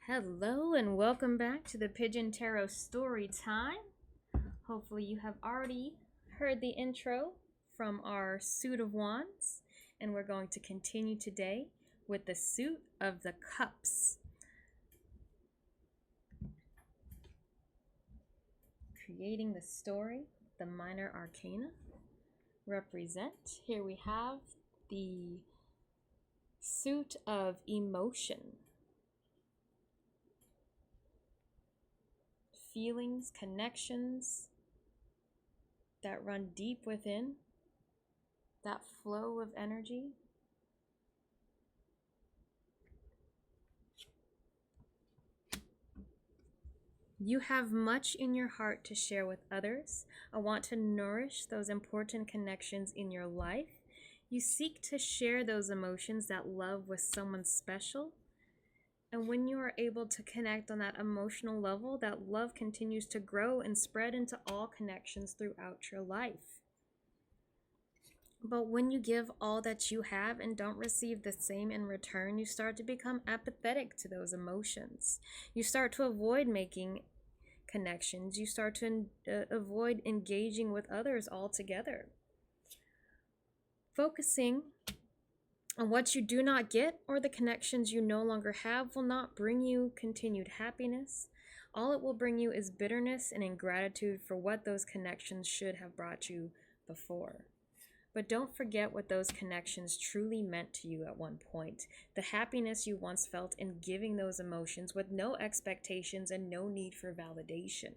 Hello and welcome back to the Pigeon Tarot story time. Hopefully you have already heard the intro from our suit of wands, and we're going to continue today with the suit of the cups. Creating the story, the minor arcana represent. Here we have the suit of emotion. Feelings, connections that run deep within, that flow of energy. You have much in your heart to share with others. I want to nourish those important connections in your life. You seek to share those emotions, that love, with someone special. And when you are able to connect on that emotional level, that love continues to grow and spread into all connections throughout your life. But when you give all that you have and don't receive the same in return, you start to become apathetic to those emotions. You start to avoid making connections. You start to avoid engaging with others altogether. Focusing on what you do not get or the connections you no longer have will not bring you continued happiness. All it will bring you is bitterness and ingratitude for what those connections should have brought you before. But don't forget what those connections truly meant to you at one point. The happiness you once felt in giving those emotions with no expectations and no need for validation.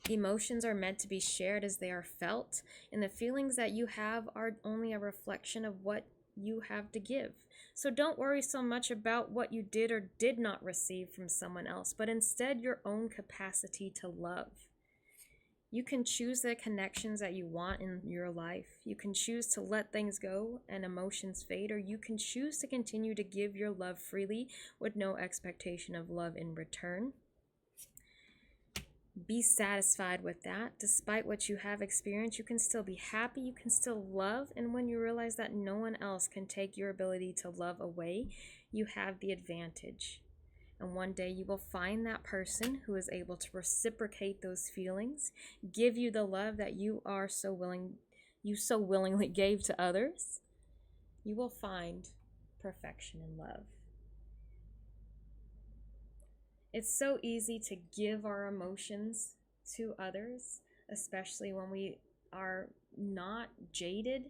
Emotions are meant to be shared as they are felt, and the feelings that you have are only a reflection of what you have to give. So don't worry so much about what you did or did not receive from someone else, but instead your own capacity to love. You can choose the connections that you want in your life. You can choose to let things go and emotions fade, or you can choose to continue to give your love freely with no expectation of love in return. Be satisfied with that. Despite what you have experienced, you can still be happy, you can still love, and when you realize that no one else can take your ability to love away, you have the advantage. And one day you will find that person who is able to reciprocate those feelings, give you the love that you so willingly gave to others. You will find perfection in love. It's so easy to give our emotions to others, especially when we are not jaded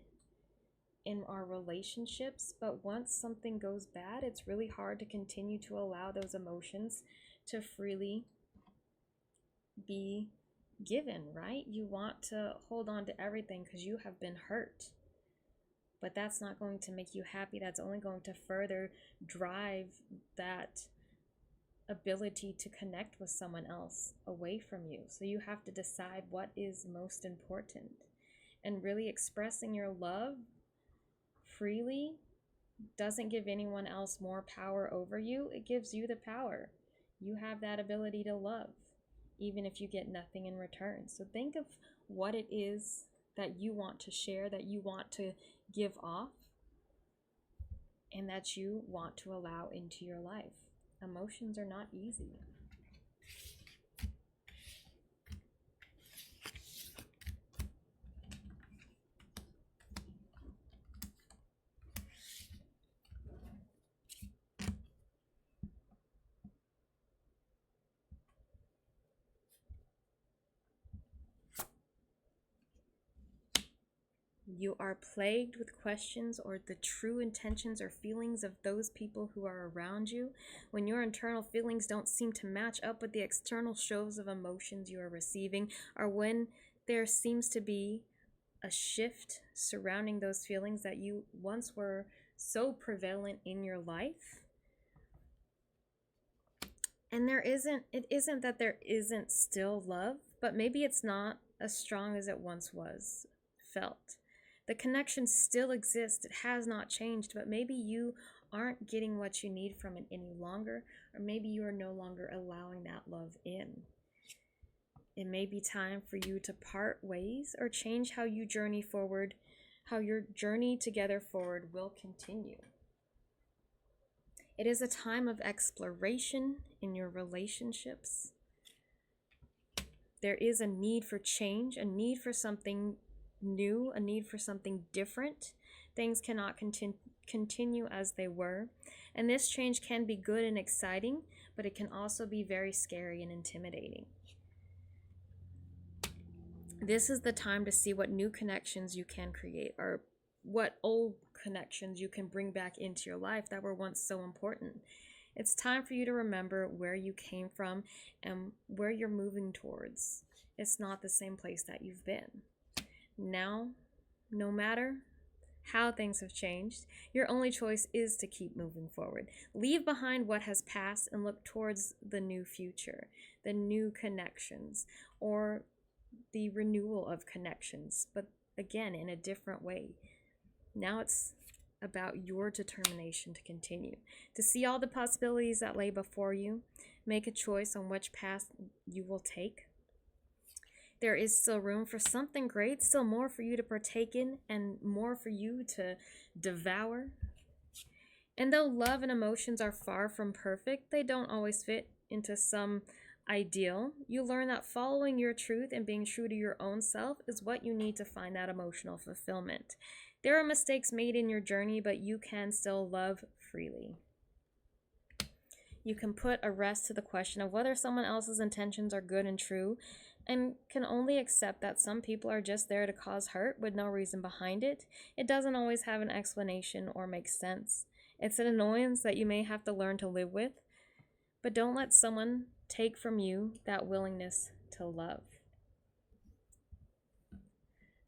in our relationships. But once something goes bad, it's really hard to continue to allow those emotions to freely be given, right? You want to hold on to everything because you have been hurt. But that's not going to make you happy. That's only going to further drive that ability to connect with someone else away from you. So you have to decide what is most important. And really expressing your love freely doesn't give anyone else more power over you. It gives you the power. You have that ability to love, even if you get nothing in return. So think of what it is that you want to share, that you want to give off, and that you want to allow into your life. Emotions are not easy. You are plagued with questions or the true intentions or feelings of those people who are around you. When your internal feelings don't seem to match up with the external shows of emotions you are receiving, or when there seems to be a shift surrounding those feelings that you once were so prevalent in your life. And it isn't that there isn't still love, but maybe it's not as strong as it once was felt. The connection still exists, it has not changed, but maybe you aren't getting what you need from it any longer, or maybe you are no longer allowing that love in. It may be time for you to part ways or change how you journey forward, how your journey together forward will continue. It is a time of exploration in your relationships. There is a need for change, a need for something new, a need for something different. Things cannot continue as they were. And this change can be good and exciting, but it can also be very scary and intimidating. This is the time to see what new connections you can create, or what old connections you can bring back into your life that were once so important. It's time for you to remember where you came from and where you're moving towards. It's not the same place that you've been. Now, no matter how things have changed, your only choice is to keep moving forward. Leave behind what has passed and look towards the new future, the new connections, or the renewal of connections, but again, in a different way. Now it's about your determination to continue, to see all the possibilities that lay before you, make a choice on which path you will take. There is still room for something great, still more for you to partake in, and more for you to devour. And though love and emotions are far from perfect, they don't always fit into some ideal. You learn that following your truth and being true to your own self is what you need to find that emotional fulfillment. There are mistakes made in your journey, but you can still love freely. You can put a rest to the question of whether someone else's intentions are good and true, and can only accept that some people are just there to cause hurt with no reason behind it. It doesn't always have an explanation or make sense. It's an annoyance that you may have to learn to live with, but don't let someone take from you that willingness to love.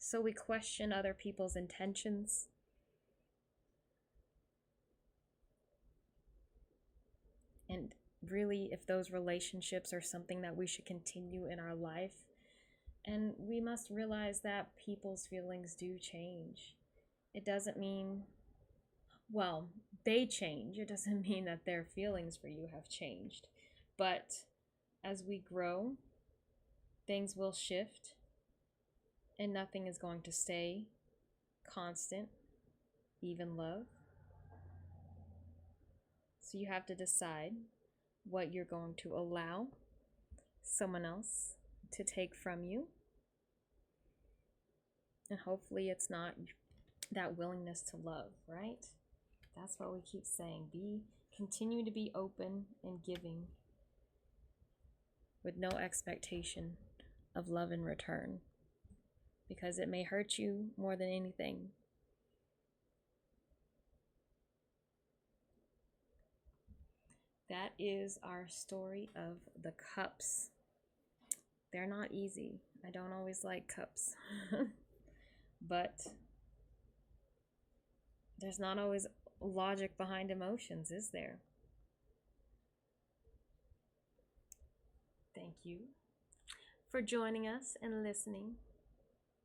So we question other people's intentions. And really, if those relationships are something that we should continue in our life, and we must realize that people's feelings do change. It doesn't mean, well, they change. It doesn't mean that their feelings for you have changed. But as we grow, things will shift, and nothing is going to stay constant, even love. So you have to decide what you're going to allow someone else to take from you. And hopefully it's not that willingness to love, right? That's what we keep saying. Continue to be open and giving with no expectation of love in return, because it may hurt you more than anything. That is our story of the cups. They're not easy. I don't always like cups. But there's not always logic behind emotions, is there? Thank you for joining us and listening.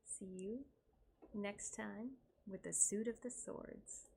See you next time with the Suit of the Swords.